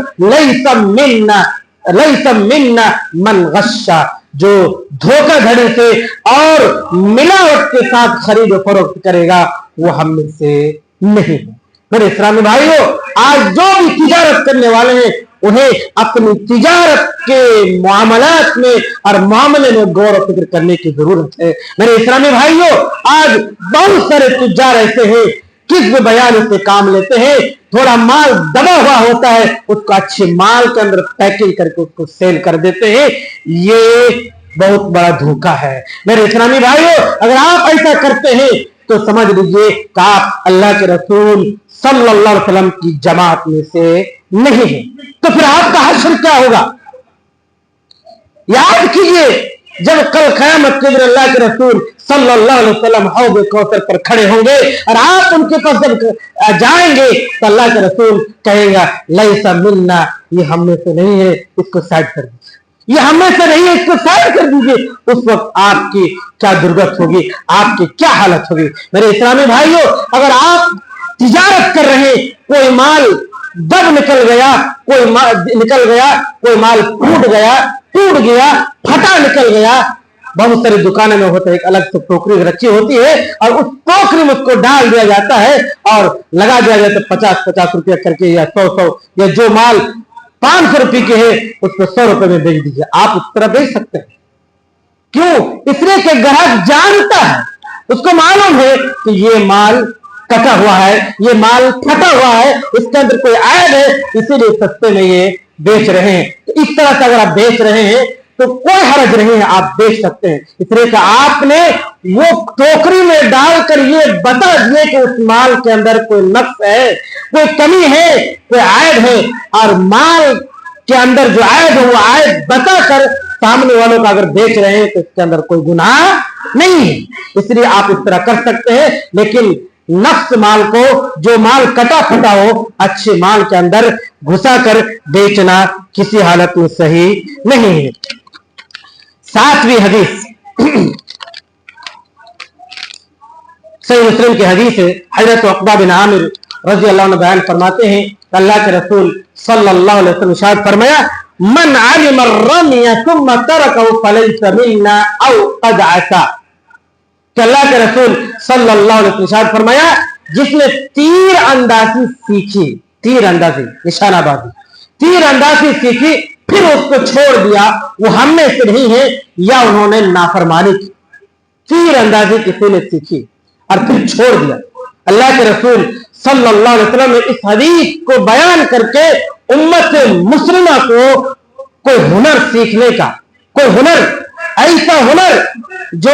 लैसा मिन्ना मन गश्शा, जो धोखाधड़ी से और मिलावट के साथ खरीद फरोख्त करेगा वो हम में से नहीं है। मेरे इस्लामी भाइयों, आज जो भी तिजारत करने वाले हैं उन्हें अपनी तिजारत के मामलात में और मामले में गौर और फिक्र करने की जरूरत है। मेरे इस्लामी भाइयों, आज बहुत सारे तुजार ऐसे हैं किस्म बयान से काम लेते हैं, थोड़ा माल दबा हुआ होता है, उसको अच्छे माल के अंदर पैकिंग करके उसको सेल कर देते हैं। ये बहुत बड़ा धोखा है। मेरे इस्लामी भाइयों, अगर आप ऐसा करते हैं तो समझ लीजिए कि आप अल्लाह के रसूल सल्लल्लाहु अलैहि वसल्लम की जमात में से नहीं है। तो फिर आपका हश्र क्या होगा? याद कीजिए, जब कल क़यामत के दिन अल्लाह के रसूल सल्लल्लाहु अलैहि वसल्लम हौज़ कौसर पर खड़े होंगे और आप उनके पास जब जाएंगे तो अल्लाह के रसूल कहेगा, लैसा मिन्ना, ये हम में से नहीं है, इसको साइड कर दीजिए, ये हम में से नहीं है, इसको साइड कर दीजिए। उस वक्त आपकी क्या दुर्गत होगी, आपकी क्या हालत होगी। मेरे इस्लामी भाइयों, अगर आप तिजारत कर रहे, कोई माल दब निकल गया, कोई माल निकल गया, कोई माल टूट गया, फटा निकल गया, बहुत सारी दुकानों में होता है, एक अलग से टोकरी रखी होती है और उस टोकरी में उसको डाल दिया जाता है और लगा दिया जाता है 50-50 रुपया करके या 100 या जो माल 500 रुपए के है उसको 100 रुपए में बेच दीजिए। आप उस तरह बेच सकते हैं। क्यों? इसलिए कि ग्राहक जानता है, उसको मालूम है कि ये माल कटा हुआ है, ये माल फटा हुआ है, इसके अंदर कोई ऐब है, इसीलिए सस्ते में ये बेच रहे हैं। तो इस तरह से अगर आप बेच रहे हैं तो कोई हर्ज नहीं है, आप बेच सकते हैं। इसलिए कि आपने वो टोकरी में डालकर ये बता दिए कि उस माल के अंदर कोई नक्स है, कोई कमी है, कोई ऐब है, और माल के अंदर जो ऐब है वो ऐब बताकर सामने वालों का अगर बेच रहे हैं तो इसके अंदर कोई गुनाह नहीं है। इसलिए आप इस तरह कर सकते हैं, लेकिन नफ्स माल को, जो माल कटा फटा हो, अच्छे माल के अंदर घुसा कर बेचना किसी हालत में सही नहीं है। 7वीं हदीस सही मुस्लिम की हदीस है। हजरत उक़बा बिन आमिर रज़ी अल्लाह अन्हु बयान फरमाते हैं, अल्लाह के रसूल सल्लल्लाहु अलैहि वसल्लम इरशाद फरमाया, मन अलिम अर्रमिया सुम्मा तरकहु फलैसा मिन्ना औ क़द असा। अल्लाह के रसूल सल्लल्लाहु अलैहि वसल्लम इरशाद फरमाया, जिसने तीर अंदाजी सीखी, तीर अंदाजी निशानाबाजी, तीर अंदाजी सीखी फिर उसको छोड़ दिया, वो हम में से नहीं है या उन्होंने नाफरमानी की। तीर अंदाजी किसी ने सीखी और फिर छोड़ दिया। अल्लाह के रसूल सल्लल्लाहु अलैहि वसल्लम ने इस हदीस को बयान करके उम्मत मुस्लिमा को कोई हुनर सीखने का, कोई हुनर, ऐसा हुनर जो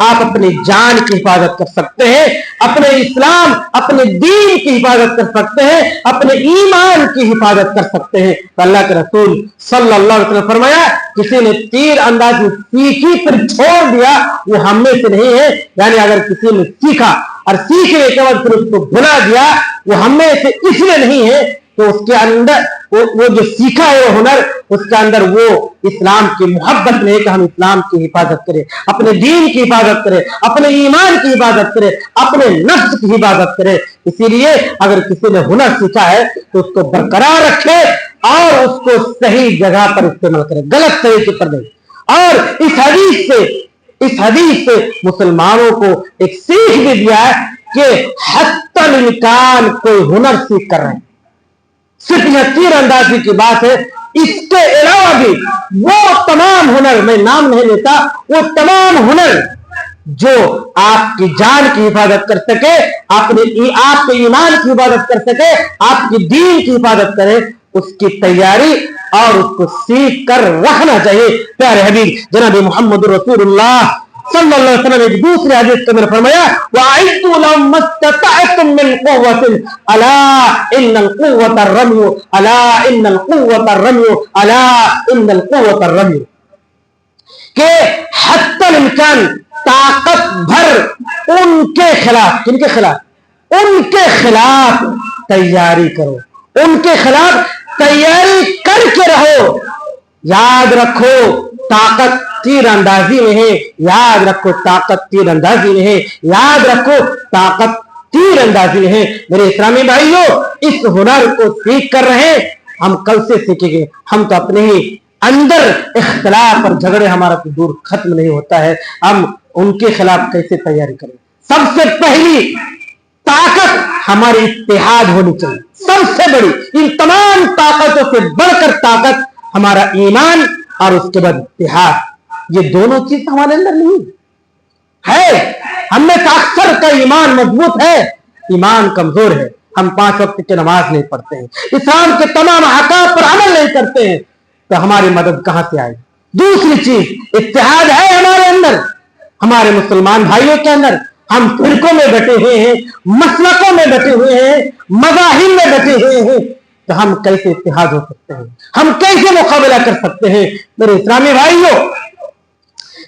आप अपनी जान की हिफाजत कर सकते हैं, अपने इस्लाम, अपने दीन की हिफाजत कर सकते हैं, अपने ईमान की हिफाजत कर सकते हैं। तो अल्लाह के रसूल सल्लल्लाहु अलैहि वसल्लम फरमाया, किसी ने तीर अंदाजी सीखी फिर छोड़ दिया, वो हम में से नहीं है। यानी अगर किसी ने सीखा और सीखने के बाद फिर उसको भुला दिया, वो हम में से इसलिए नहीं है तो उसके अंदर वो जो सीखा है वो हुनर, उसके अंदर वो इस्लाम की मोहब्बत नहीं कि हम इस्लाम की हिफाजत करें, अपने दीन की हिफाजत करें, अपने ईमान की हिफाजत करें, अपने नफ्स की हिफाजत करें। इसीलिए अगर किसी ने हुनर सीखा है तो उसको बरकरार रखे और उसको सही जगह पर इस्तेमाल करे, गलत तरीके पर नहीं। और इस हदीस से मुसलमानों को एक सीख भी दिया है कि हत्तल इम्कान कोई हुनर सीख कर रहे हैं, सिर्फ यह तीर अंदाजी की बात है, इसके अलावा भी वो तमाम हुनर, मैं नाम नहीं लेता, वो तमाम हुनर जो आपकी जान की हिफाजत कर सके, आपके ईमान की हिफाजत कर सके, आपकी दीन की हिफाजत करे, उसकी तैयारी और उसको सीख कर रखना चाहिए। प्यारे हबीब जनाब मोहम्मद रसूलुल्लाह सल्लल्लाहु अलैहि वसल्लम एक दूसरे हदीस के अंदर फरमाया, वअइदु लहुम मस्ततअतुम मिन कुव्वतिन अला इन्नल कुव्वता रम्यु अला इन्नल कुव्वता रम्यु अला इन्नल कुव्वता रम्यु, के हत्तल इम्कान ताकत भर उनके खिलाफ, किनके खिलाफ? उनके खिलाफ तैयारी करो, उनके खिलाफ तैयारी करके रहो। याद रखो ताकत तीर अंदाजी में है, याद रखो ताकत तीर अंदाजी में है, याद रखो ताकत तीर अंदाजी में है। मेरे इस्लामी भाइयों, इस हुनर को सीख कर रहे, हम कल से सीखेंगे। हम तो अपने ही अंदर इख्तिलाफ और झगड़े हमारा तो दूर खत्म नहीं होता है, हम उनके खिलाफ कैसे तैयारी करें? सबसे पहली ताकत हमारी इत्तेहाद होनी चाहिए, सबसे बड़ी। इन तमाम ताकतों से बढ़कर ताकत हमारा ईमान और उसके बाद इत्तेहाद, ये दोनों चीज हमारे अंदर नहीं है। हमें अक्सर का ईमान मजबूत है, ईमान कमजोर है, हम 5 वक्त की नमाज नहीं पढ़ते हैं, इस्लाम के तमाम अहकाम पर अमल नहीं करते हैं, तो हमारी मदद कहां से आएगी? दूसरी चीज इत्तेहाद है हमारे अंदर, हमारे मुसलमान भाइयों के अंदर। हम फिरकों में बैठे हुए हैं, मसलकों में बैठे हुए हैं, मज़ाहिब में बैठे हुए हैं, तो हम कैसे इत्तेहाद हो सकते हैं? हम कैसे मुकाबला कर सकते हैं? मेरे इस्लामी भाइयों,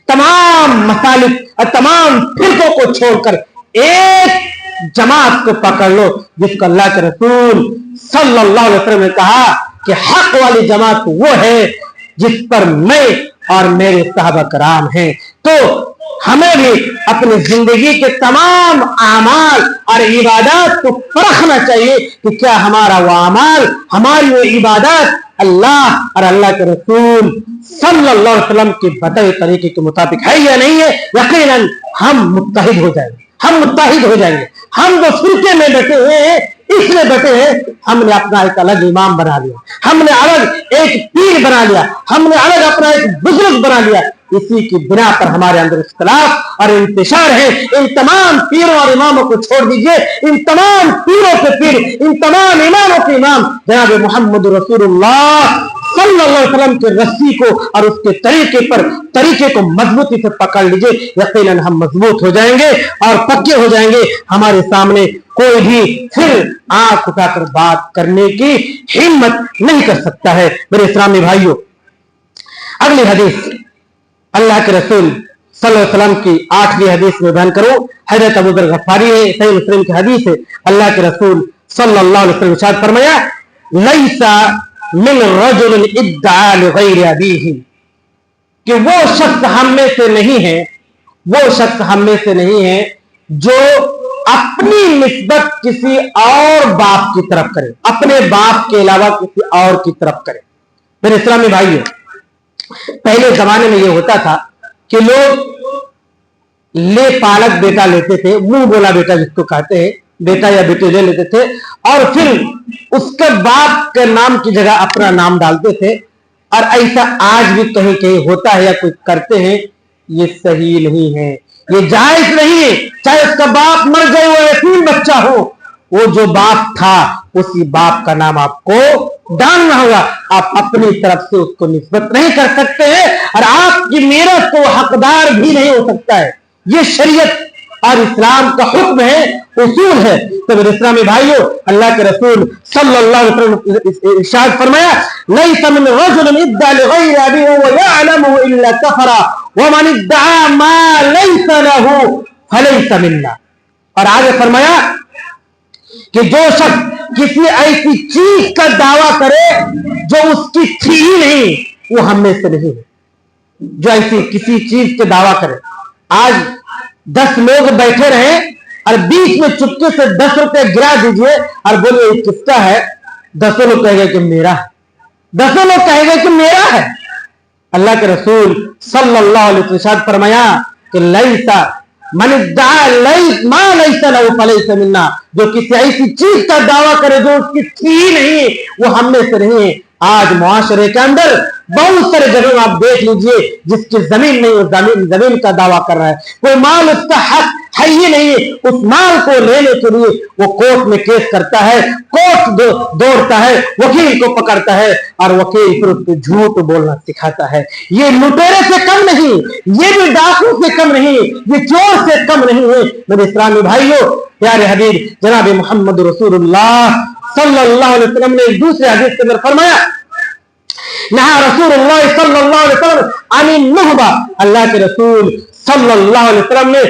तमाम मसालिक और तमाम फिरकों को छोड़कर एक जमात को पकड़ लो जिसको अल्लाह के रसूल सल्लल्लाहु अलैहि वसल्लम ने कहा कि हक वाली जमात वो है जिस पर मैं और मेरे सहाबा कराम हैं। तो हमें भी अपनी जिंदगी के तमाम आमाल और इबादत को परखना चाहिए कि क्या हमारा वो आमाल, हमारी वो इबादत अल्लाह और अल्लाह के रसूल सल्लल्लाहु अलैहि वसल्लम के बताए तरीके के मुताबिक है या नहीं है। यकीनन हम मुत्तहिद हो जाएंगे, हम मुत्तहिद हो जाएंगे। हम जो फिरके में बैठे हुए हैं, इसलिए बैठे हैं, हमने अपना एक अलग इमाम बना लिया, हमने अलग एक पीर बना लिया, हमने अलग अपना एक बुजुर्ग बना लिया। इसी की बिना पर हमारे अंदर इख्तिलाफ और इंतशार है। इन तमाम पीरों और इमामों को छोड़ दीजिए, इन तमाम पीरों के पीर, इन तमाम इमामों के इमाम जनाब मोहम्मद रसूलुल्लाह सल्लल्लाहु अलैहि वसल्लम के रस्सी को और उसके तरीके को मजबूती से पकड़ लीजिए। यकीनन हम मजबूत हो जाएंगे और पक्के हो जाएंगे। हमारे सामने कोई भी फिर आंख उठाकर बात करने की हिम्मत नहीं कर सकता है। मेरे इस्लामी भाइयों, अगली हदीस अल्लाह के रसूल सल्लल्लाहु अलैहि वसल्लम की 8वीं हदीस में बयान करो। हज़रत अबू ज़र गफ़ारी है, सही मुस्लिम की हदीस है। अल्लाह के रसूल सल्लल्लाहु अलैहि वसल्लम इरशाद फरमाया, लैसा मिन रजुलिन इद्दआ लिग़ैरि अबीही, कि वो शख्स हम में से नहीं है, वो शख्स हम में से नहीं है जो अपनी निस्बत किसी और बाप की तरफ करे, अपने बाप के अलावा किसी और की तरफ करे। मेरे इस्लामी भाइयों, पहले जमाने में यह होता था कि लोग ले पालक बेटा लेते थे, मुंह बोला बेटा जिसको कहते हैं, बेटा या बेटे ले लेते थे और फिर उसके बाप के नाम की जगह अपना नाम डालते थे। और ऐसा आज भी कहीं कहीं होता है या कोई करते हैं। ये सही नहीं है, ये जायज नहीं है। चाहे उसका बाप मर जाए, वो यतीम बच्चा हो, वो जो बाप था उसी बाप का नाम आपको डालना होगा। आप अपनी तरफ से उसको निस्बत नहीं कर सकते हैं और आपकी मेरठ को हकदार भी नहीं हो सकता है। ये शरीयत और इस्लाम का हुक्म है, उसूल है। तो मेरे इस्लामी भाइयों, अल्लाह के रसूल सल्लल्लाहु अलैहि वसल्लम इरशाद फरमाया, लैसा मिन रजुलिन इद्दा लिगैरि अबीहि व यअलमु इल्ला कफरा व मन इद्दा मा लैसा लहू फलैसा मिन्ना। और आगे फरमाया कि जो शख्स किसी ऐसी चीज का दावा करे जो उसकी थी ही नहीं, वो हम में से नहीं है। जो ऐसी किसी चीज के दावा करे, आज 10 लोग बैठे रहे और बीच में चुपके से 10 रुपए गिरा दीजिए और बोलिए ये किसका है, 10 लोग कहेंगे कि मेरा है, 10 लोग कहेंगे कि मेरा है। अल्लाह के रसूल सल्लल्लाहु अलैहि वसल्लम फरमाया कि लैसा मन लैसा लहू फलैसा मिन्ना, जो किसी ऐसी चीज का दावा करे जो उसकी थी नहीं, वो हम में से नहीं है। आज मुआशरे के अंदर बहुत सारे जगह आप देख लीजिए जिसकी जमीन नहीं, वो जमीन का दावा कर रहा है, कोई माल उसका हक है ही नहीं, उस माल को लेने के लिए वो कोर्ट में केस करता है, कोर्ट दौड़ता है, वकील को पकड़ता है और वकील फिर उसको झूठ बोलना सिखाता है। ये लुटेरे से कम नहीं, ये भी डाकू से कम नहीं, ये चोर से कम नहीं है। मेरे इस्लामी भाइयों, प्यारे हबीब जनाब मोहम्मद रसूलुल्लाह सल्लल्लाहु अलैहि वसल्लम ने एक दूसरे हदीस के अंदर फरमाया, नहा रसूलुल्लाह सल्लल्लाहु अलैहि वसल्लम अनिन नुहबा, अल्लाह के रसूल सल्लल्लाहु अलैहि वसल्लम ने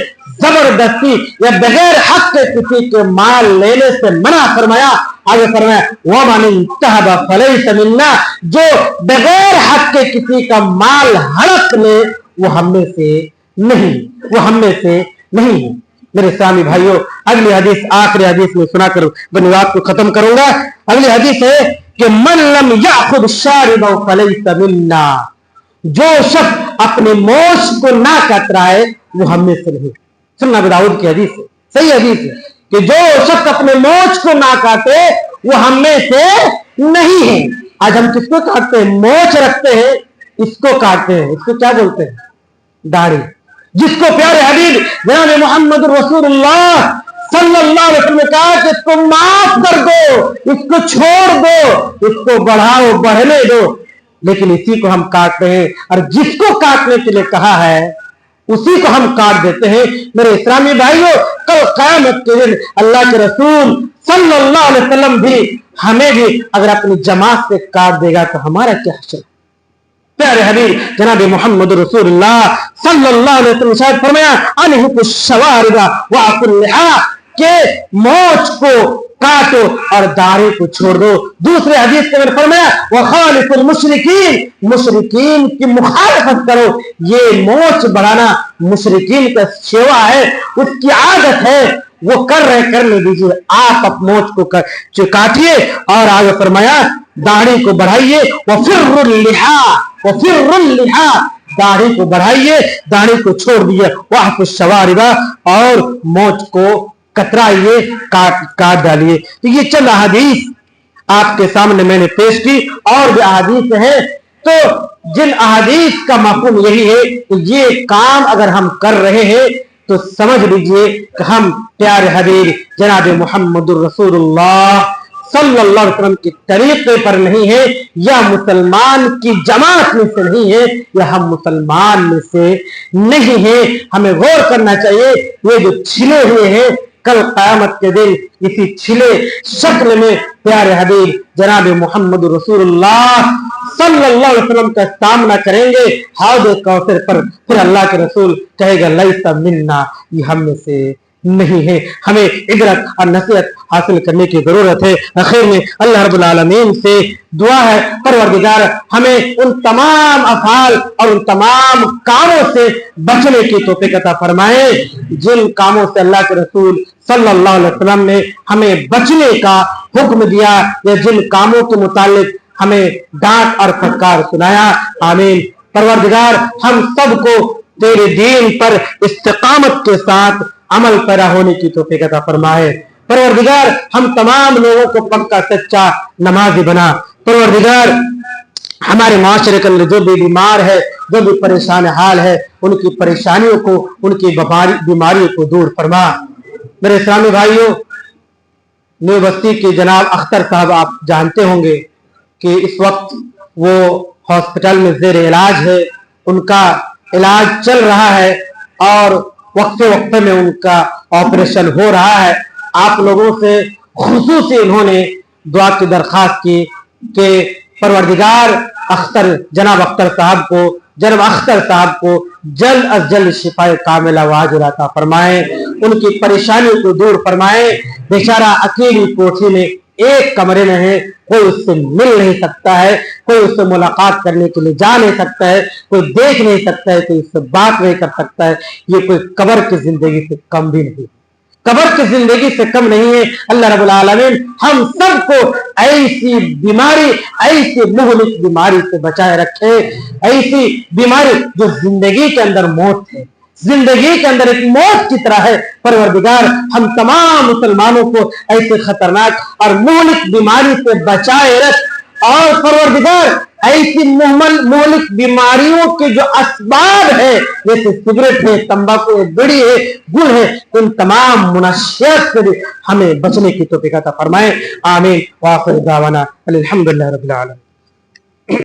जबरदस्ती या बगैर हक के किसी के माल लेने से मना फरमाया। आगे फरमाया वमन इंतहबा फलैसा मिन्ना, जो बगैर हक के किसी का माल हड़प ले वो हम में से नहीं, वो हम में से नहीं है। मेरे इस्लामी भाइयों, अगली हदीस आखिरी हदीस में सुनाकर अपनी बात को खत्म करूंगा। अगली हदीस है कि मन लम याखुद शारिबा फलैसा मिन्ना, जो शख्स अपने मोश को ना कतराए वो हम में से नहीं। सुन्ना अबू दाऊद की हदीस है, सही हदीस है कि जो शख्स अपने मोछ को ना काटे वो हम में से नहीं है। आज हम किसको काटते हैं? मोछ रखते हैं, इसको काटते हैं, इसको क्या बोलते हैं? दाढ़ी। जिसको प्यारे हबीब जनाब मोहम्मद रसूलुल्लाह सल्लल्लाहु अलैहि वसल्लम ने कहा कि इसको माफ कर दो, इसको छोड़ दो, इसको बढ़ाओ, बढ़ने दो, लेकिन इसी को हम काटते हैं और जिसको काटने के लिए कहा है उसी को हम काट देते हैं। मेरे इस्लामी भाइयों, कल क़यामत के दिन अल्लाह के रसूल सल्लल्लाहु अलैहि वसल्लम भी हमें भी अगर अपनी जमात से काट देगा तो हमारा क्या हश्र। प्यारे हबीब जनाब मोहम्मद रसूलुल्लाह सल्लल्लाहु अलैहि वसल्लम शायद फरमाया अनहुकु शवारिबा व अकुल लिहा, के मोछ को काटो और दाढ़ी को छोड़ दो। दूसरे हदीस के अंदर फरमाया वखालिफुल मुशरिकीन, मुशरिकीन की मुखालफत करो। ये मोछ बढ़ाना मुशरिकीन का सेवा है, उसकी आदत है, वो कर रहे करने दीजिए, आप मोछ को काटिए। और आगे फरमाया दाढ़ी को बढ़ाइए, वफिर्रुल लिहा, दाढ़ी को बढ़ाइए, दाढ़ी को छोड़ दीजिए, वहफुश शवारिबा, और मोछ को कतराइए, काट डालिए। तो ये चंद अहादीस आपके सामने मैंने पेश की, और भी अहादीस है। तो जिन अहादीस का मफहूम यही है कि ये काम अगर हम कर रहे हैं तो समझ लीजिए कि हम प्यारे हबीब जनाब मोहम्मद रसूलुल्लाह सल्लल्लाहु अलैहि वसल्लम के तरीके पर नहीं है, या मुसलमान की जमात में से नहीं है, या हम मुसलमान में से नहीं है। हमें गौर करना चाहिए, ये जो छिले हुए हैं कल क़यामत के दिन इसी छिले शक्ल में प्यारे हबीब जनाब मोहम्मद रसूलुल्लाह सल्लल्लाहु अलैहि वसल्लम का सामना करेंगे हौज़ कौसर पर। फिर अल्लाह के रसूल कहेगा लैसा मिन्ना, ये हम में से नहीं है। हमें इबरत और नसीहत हासिल करने की जरूरत है। आखिर में अल्लाह रब्बुल आलमीन से दुआ है, परवरदिगार हमें उन तमाम अफ़ाल और उन तमाम कामों से बचने की तौफीक अता फरमाए जिन कामों से अल्लाह के रसूल सल्लल्लाहु अलैहि वसल्लम ने हमें बचने का हुक्म दिया, या जिन कामों के मुतालिक हमें डांट और फटकार सुनाया। आमीन। परवरदिगार हम सबको तेरे दीन पर इस्तिकामत के साथ अमल पैदा होने की तौफीक अता फरमाए। परवरदिगार हम तमाम लोगों को पक्का सच्चा नमाजी बना। परवरदिगार हमारे माशरे के अंदर जो भी बीमार है, जो भी परेशान हाल है, उनकी परेशानियों को, उनकी बीमारियों को दूर फरमा। मेरे इस्लामी भाइयों, न्यू बस्ती के जनाब अख्तर साहब, आप जानते होंगे कि इस वक्त वो हॉस्पिटल में ज़ेर इलाज है, उनका इलाज चल रहा है और वक्फे वक्फे में उनका ऑपरेशन हो रहा है। आप लोगों से खुसूसी उन्होंने दुआ की दरख्वास्त की कि परवरदिगार जनाब अख्तर साहब को जल्द अज जल्द शिफाए कामिला वाजिला अता फरमाए, उनकी परेशानियों को दूर फरमाए। बेचारा अकेली कोठी में एक कमरे में है, कोई उससे मिल नहीं सकता है, कोई उससे मुलाकात करने के लिए जा नहीं सकता है, कोई देख नहीं सकता है, कोई उससे बात नहीं कर सकता है। ये कोई कब्र की जिंदगी से कम भी नहीं, कब्र की जिंदगी से कम नहीं है। अल्लाह रब्बुल आलमीन हम सबको ऐसी बीमारी, ऐसी मुहलिक बीमारी से बचाए रखे, ऐसी बीमारी जो जिंदगी के अंदर मौत है, जिंदगी के अंदर एक मौत की तरह है। परवरदिगार हम तमाम मुसलमानों को ऐसे खतरनाक और मुहलिक बीमारी से बचाए रख, और परवरदिगार ऐसी मुहलिक बीमारियों के जो असबाब है, जैसे सिगरेट है, तंबाकू है, बीड़ी है, गुल है, उन तमाम मुनश्शियात से भी हमें बचने की तौफीक अता फरमाए। आमीन। व आखिर दावाना अल्हम्दुलिल्लाहि रब्बिल आलमीन।